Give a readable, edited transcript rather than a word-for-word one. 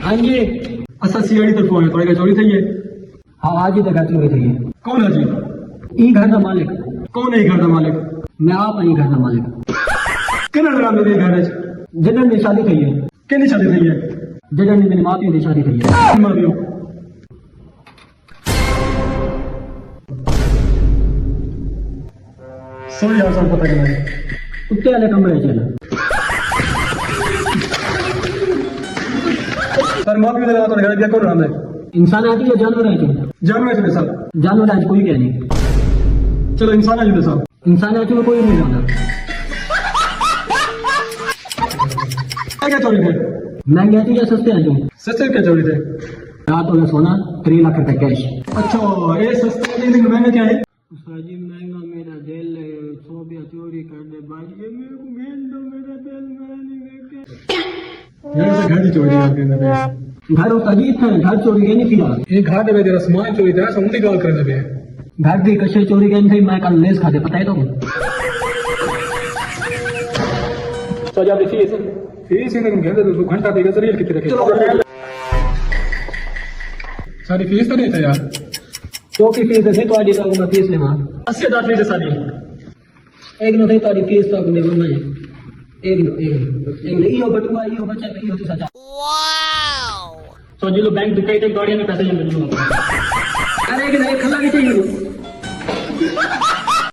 हाँ जी असा सीआईडी तरफों आया थोड़े चोरी थी है। हाँ आज ही तक चोरी थी है। कौन है जी? ई घर का मालिक। कौन है घर का मालिक? मैं आप ही घर का मालिक। किन नाम दे घर है? जजन की शादी थी है। किन शादी थी है? जजन ने मेरी माँ की शादी थी है। मारियो 100,000 साल पता करना है। कुत्ते वाले कमरे चले सर माफी दे रहा तो घर क्या कर रहा है? इंसान आती है जानवर है क्यों? जानवर है सर। जानवर आज कोई क्या नहीं। चलो इंसान है जी साहब। इंसान आती में कोई नहीं जाना। क्या चोरी थे? महंगे आती या सस्ते आती? सस्ते क्या चोरी थे? रात वाला सोना 3 लाख रुपए कैश। अच्छा ये सस्ते लेकिन महंगा क्या है? जी महंगा मेरा दिल है। सोबिया चोरी करने बाकी मेरे को भेज दो मेरा दिल यार से घर की चोरी आपके अंदर है। घर उसका जीत है घर चोरी के नहीं किया। ये घाट में तेरा सामान चोरी था समुद्री गाल कर दे। घर की कशे चोरी के नहीं मैं कल लेस खाते पता है तो सजा दी फीस फीस इन्हें कहते तो घंटा देगा सर ये कितने रखे सारी फीस तो नहीं था यार। तो की फीस है तो आडी का मैं फीस लेवा 80,000 फीस है सारी। एक नो थे तो आडी फीस तो ने बोलना है एक नो यो बटुआ यो बच्चा यो तो सजा। Wow! तो जी लो बैंक दुकाई थे गाड़ियां में पैसे जमा। अरे कि नहीं खला भी चाहिए